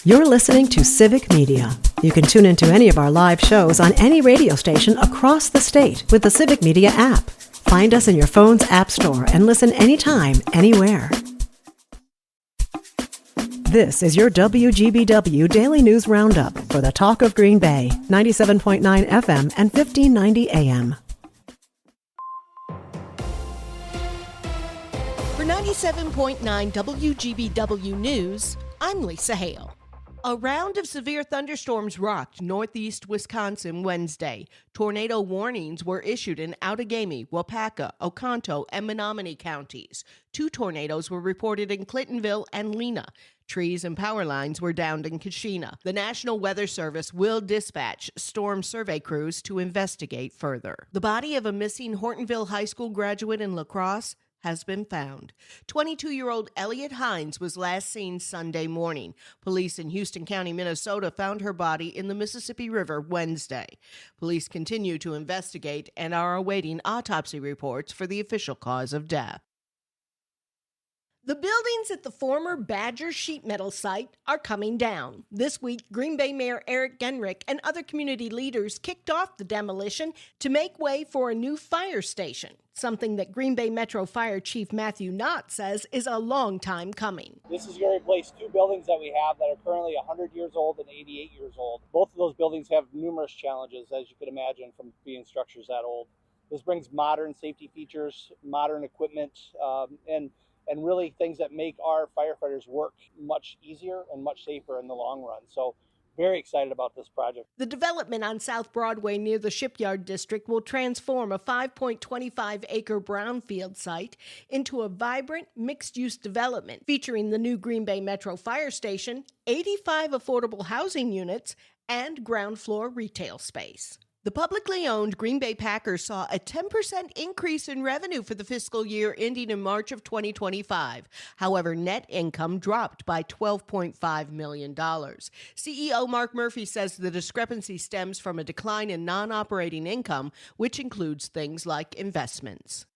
You're listening to Civic Media. You can tune into any of our live shows on any radio station across the state with the Civic Media app. Find us in your phone's app store and listen anytime, anywhere. This is your WGBW Daily News Roundup for the Talk of Green Bay, 97.9 FM and 1590 AM. For 97.9 WGBW News, I'm Lisa Hale. A round of severe thunderstorms rocked northeast Wisconsin Wednesday. Tornado warnings were issued in Outagamie, Waupaca, Oconto, and Menominee counties. 2 tornadoes were reported in Clintonville and Lena. Trees and power lines were downed in Kashina. The National Weather Service will dispatch storm survey crews to investigate further. The body of a missing Hortonville High School graduate in La Crosse has been found. 22-year-old Elliot Hines was last seen Sunday morning. Police in Houston County, Minnesota found her body in the Mississippi River Wednesday. Police continue to investigate and are awaiting autopsy reports for the official cause of death. The buildings at the former Badger sheet metal site are coming down. This week, Green Bay Mayor Eric Genrich and other community leaders kicked off the demolition to make way for a new fire station, something that Green Bay Metro Fire Chief Matthew Knott says is a long time coming. This is going to replace 2 buildings that we have that are currently 100 years old and 88 years old. Both of those buildings have numerous challenges, as you could imagine, from being structures that old. This brings modern safety features, modern equipment, and really things that make our firefighters work much easier and much safer in the long run. So very excited about this project. The development on South Broadway near the Shipyard District will transform a 5.25-acre brownfield site into a vibrant mixed-use development featuring the new Green Bay Metro Fire Station, 85 affordable housing units, and ground floor retail space. The publicly owned Green Bay Packers saw a 10% increase in revenue for the fiscal year ending in March of 2025. However, net income dropped by $12.5 million. CEO Mark Murphy says the discrepancy stems from a decline in non-operating income, which includes things like investments.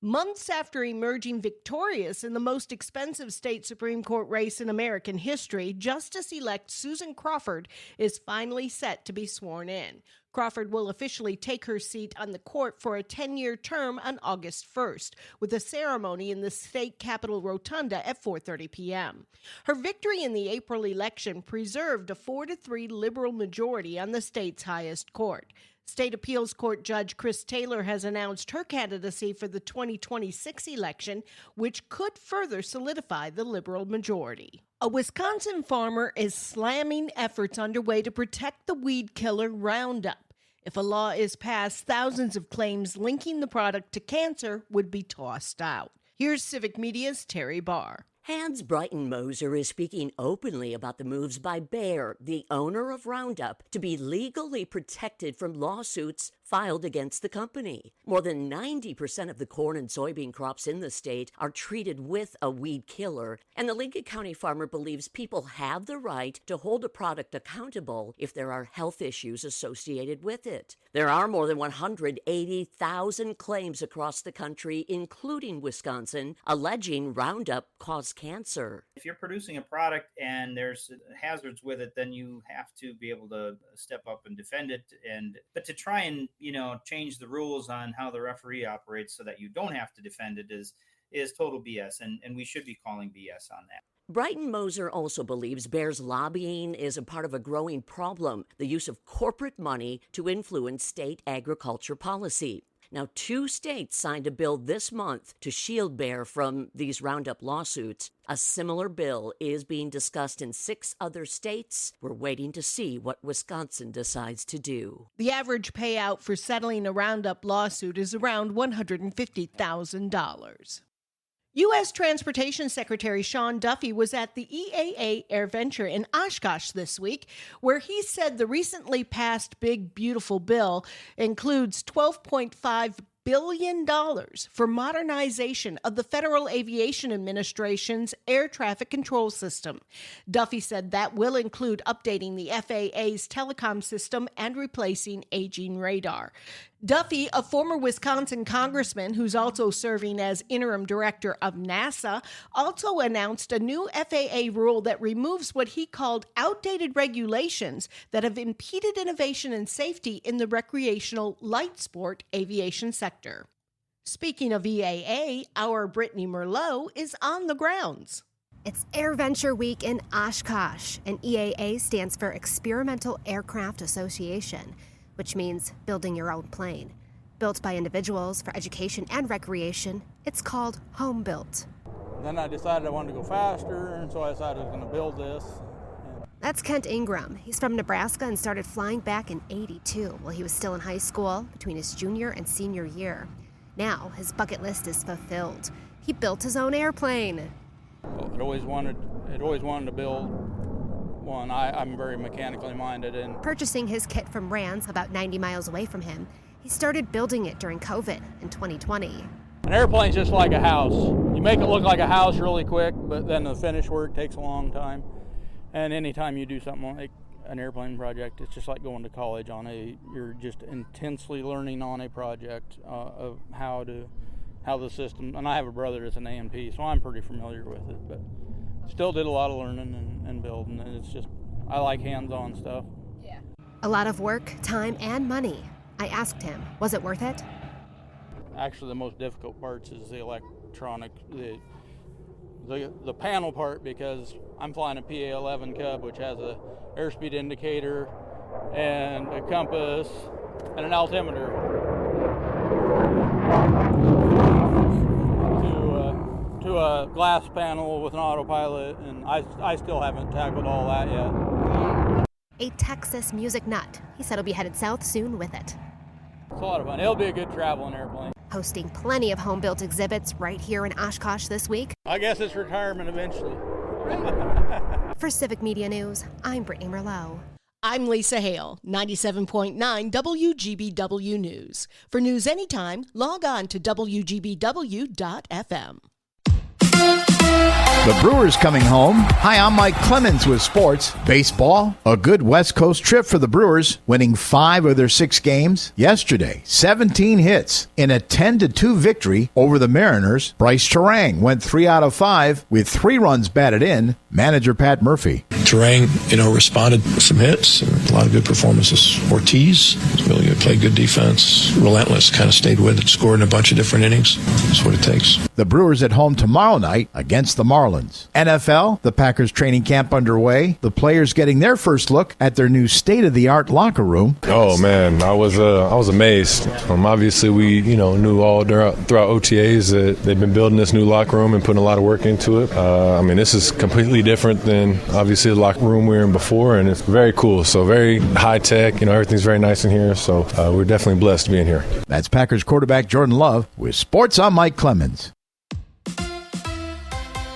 Months after emerging victorious in the most expensive state Supreme Court race in American history, Justice-elect Susan Crawford is finally set to be sworn in. Crawford will officially take her seat on the court for a 10-year term on August 1st, with a ceremony in the state capitol rotunda at 4:30 p.m. Her victory in the April election preserved a 4-3 liberal majority on the state's highest court. State Appeals Court Judge Chris Taylor has announced her candidacy for the 2026 election, which could further solidify the liberal majority. A Wisconsin farmer is slamming efforts underway to protect the weed killer Roundup. If a law is passed, thousands of claims linking the product to cancer would be tossed out. Here's Civic Media's Terry Barr. Hans Breitenmoser is speaking openly about the moves by Bayer, the owner of Roundup, to be legally protected from lawsuits filed against the company. More than 90% of the corn and soybean crops in the state are treated with a weed killer, and the Lincoln County farmer believes people have the right to hold a product accountable if there are health issues associated with it. There are more than 180,000 claims across the country, including Wisconsin, alleging Roundup caused cancer. If you're producing a product and there's hazards with it, then you have to be able to step up and defend it. But to try and change the rules on how the referee operates so that you don't have to defend it is total BS, and we should be calling BS on that. Breitenmoser also believes Bayer's lobbying is a part of a growing problem, the use of corporate money to influence state agriculture policy. Now, 2 states signed a bill this month to shield Bayer from these Roundup lawsuits. A similar bill is being discussed in 6 other states. We're waiting to see what Wisconsin decides to do. The average payout for settling a Roundup lawsuit is around $150,000. U.S. Transportation Secretary Sean Duffy was at the EAA AirVenture in Oshkosh this week, where he said the recently passed Big Beautiful Bill includes $12.5 billion for modernization of the Federal Aviation Administration's air traffic control system. Duffy said that will include updating the FAA's telecom system and replacing aging radar. Duffy, a former Wisconsin congressman who's also serving as interim director of NASA, also announced a new FAA rule that removes what he called outdated regulations that have impeded innovation and safety in the recreational light sport aviation sector. Speaking of EAA, our Brittany Merlot is on the grounds. It's AirVenture Week in Oshkosh, and EAA stands for Experimental Aircraft Association, which means building your own plane. Built by individuals for education and recreation, it's called home built. Then I decided I wanted to go faster, and so I decided I was going to build this. That's Kent Ingram. He's from Nebraska and started flying back in '82 while he was still in high school between his junior and senior year. Now his bucket list is fulfilled. He built his own airplane. I'd always wanted to build one. I'm very mechanically minded, and Purchasing his kit from Rands, about 90 miles away from him, he started building it during COVID in 2020. an airplane's just like a house. You make it look like a house really quick, but then the finished work takes a long time. And anytime you do something like an airplane project, it's just like going to college you're just intensely learning on a project of how the system, and I have a brother that's an A&P, so I'm pretty familiar with it, but still did a lot of learning and building, and it's just, I like hands-on stuff. Yeah. A lot of work, time, and money. I asked him, was it worth it? Actually, the most difficult parts is the electronic, the panel part, because I'm flying a PA-11 Cub, which has a airspeed indicator and a compass and an altimeter to a glass panel with an autopilot, and I still haven't tackled all that yet. A Texas music nut. He said he'll be headed south soon with it. It's a lot of fun. It'll be a good traveling airplane. Hosting plenty of home-built exhibits right here in Oshkosh this week. I guess it's retirement eventually. For Civic Media News, I'm Brittany Merlot. I'm Lisa Hale, 97.9 WGBW News. For news anytime, log on to WGBW.FM. The Brewers coming home. Hi, I'm Mike Clemens with sports. Baseball, a good West Coast trip for the Brewers, winning 5 of their 6 games. Yesterday, 17 hits in a 10-2 victory over the Mariners. Bryce Terang went 3 out of 5 with 3 runs batted in. Manager Pat Murphy. Terang, responded with some hits, and a lot of good performances. Ortiz really good, played good defense, relentless, kind of stayed with it, scored in a bunch of different innings. That's what it takes. The Brewers at home tomorrow night against the Marlins. NFL, the Packers training camp underway. The players getting their first look at their new state-of-the-art locker room. Oh man, I was amazed. Obviously, we knew all throughout OTAs that they've been building this new locker room and putting a lot of work into it. This is completely different than obviously the locker room we were in before, and it's very cool. So very high tech. Everything's very nice in here. So we're definitely blessed to be in here. That's Packers quarterback Jordan Love with sports. I'm Mike Clemens.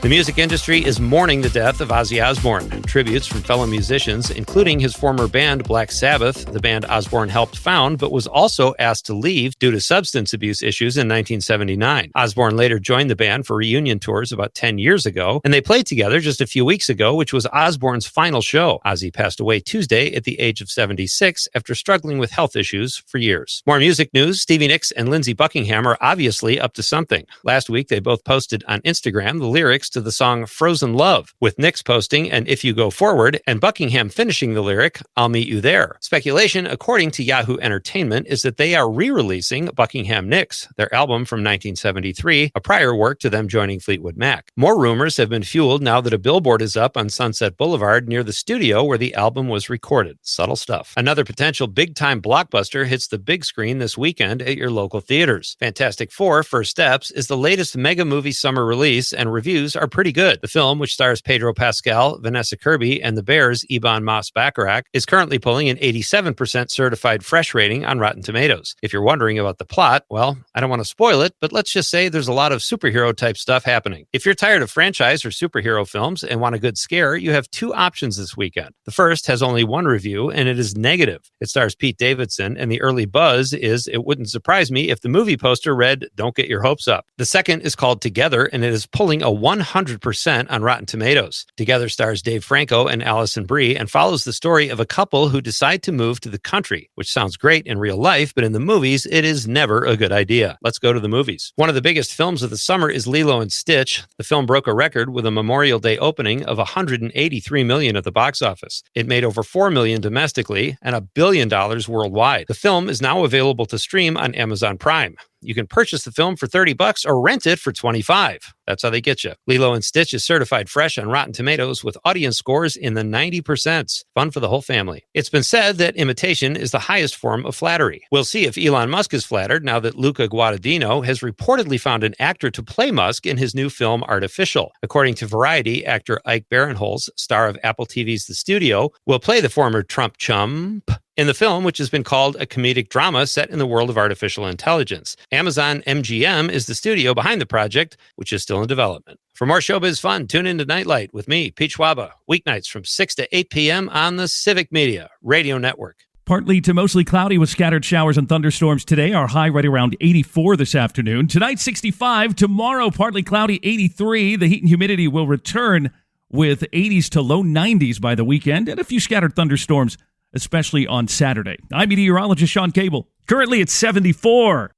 The music industry is mourning the death of Ozzy Osbourne. Tributes from fellow musicians, including his former band Black Sabbath, the band Osbourne helped found, but was also asked to leave due to substance abuse issues in 1979. Osbourne later joined the band for reunion tours about 10 years ago, and they played together just a few weeks ago, which was Osbourne's final show. Ozzy passed away Tuesday at the age of 76 after struggling with health issues for years. More music news. Stevie Nicks and Lindsey Buckingham are obviously up to something. Last week, they both posted on Instagram the lyrics to the song Frozen Love, with Nicks posting "And If You Go Forward" and Buckingham finishing the lyric "I'll Meet You There." Speculation, according to Yahoo Entertainment, is that they are re-releasing Buckingham Nicks, their album from 1973, a prior work to them joining Fleetwood Mac. More rumors have been fueled now that a billboard is up on Sunset Boulevard near the studio where the album was recorded. Subtle stuff. Another potential big-time blockbuster hits the big screen this weekend at your local theaters. Fantastic Four: First Steps is the latest mega movie summer release, and reviews are pretty good. The film, which stars Pedro Pascal, Vanessa Kirby, and the Bears' Ebon Moss-Bacharach, is currently pulling an 87% certified fresh rating on Rotten Tomatoes. If you're wondering about the plot, well, I don't want to spoil it, but let's just say there's a lot of superhero-type stuff happening. If you're tired of franchise or superhero films and want a good scare, you have 2 options this weekend. The first has only 1 review, and it is negative. It stars Pete Davidson, and the early buzz is it wouldn't surprise me if the movie poster read, "Don't get your hopes up." The second is called Together, and it is pulling a 100% on Rotten Tomatoes. Together stars Dave Franco and Allison Brie and follows the story of a couple who decide to move to the country, which sounds great in real life, but in the movies, it is never a good idea. Let's go to the movies. One of the biggest films of the summer is Lilo and Stitch. The film broke a record with a Memorial Day opening of $183 million at the box office. It made over $4 million domestically and $1 billion worldwide. The film is now available to stream on Amazon Prime. You can purchase the film for $30 or rent it for $25. That's how they get you. Lilo and Stitch is certified fresh on Rotten Tomatoes with audience scores in the 90%. Fun for the whole family. It's been said that imitation is the highest form of flattery. We'll see if Elon Musk is flattered now that Luca Guadagnino has reportedly found an actor to play Musk in his new film Artificial. According to Variety, actor Ike Barinholtz, star of Apple TV's The Studio, will play the former Trump chump in the film, which has been called a comedic drama set in the world of artificial intelligence. Amazon MGM is the studio behind the project, which is still in development. For more showbiz fun, tune in to Nightlight with me, Pete Schwaba, weeknights from 6 to 8 p.m. on the Civic Media Radio Network. Partly to mostly cloudy with scattered showers and thunderstorms today. Our high right around 84 this afternoon. Tonight, 65. Tomorrow, partly cloudy, 83. The heat and humidity will return with 80s to low 90s by the weekend and a few scattered thunderstorms, especially on Saturday. I'm meteorologist Sean Cable. Currently at 74.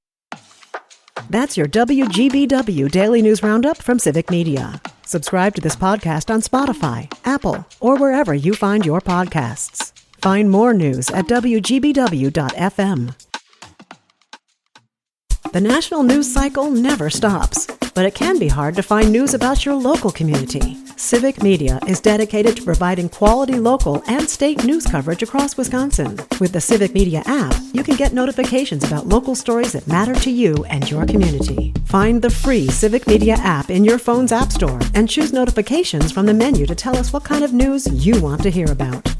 That's your WGBW Daily News Roundup from Civic Media. Subscribe to this podcast on Spotify, Apple, or wherever you find your podcasts. Find more news at WGBW.FM. The national news cycle never stops, but it can be hard to find news about your local community. Civic Media is dedicated to providing quality local and state news coverage across Wisconsin. With the Civic Media app, you can get notifications about local stories that matter to you and your community. Find the free Civic Media app in your phone's app store and choose notifications from the menu to tell us what kind of news you want to hear about.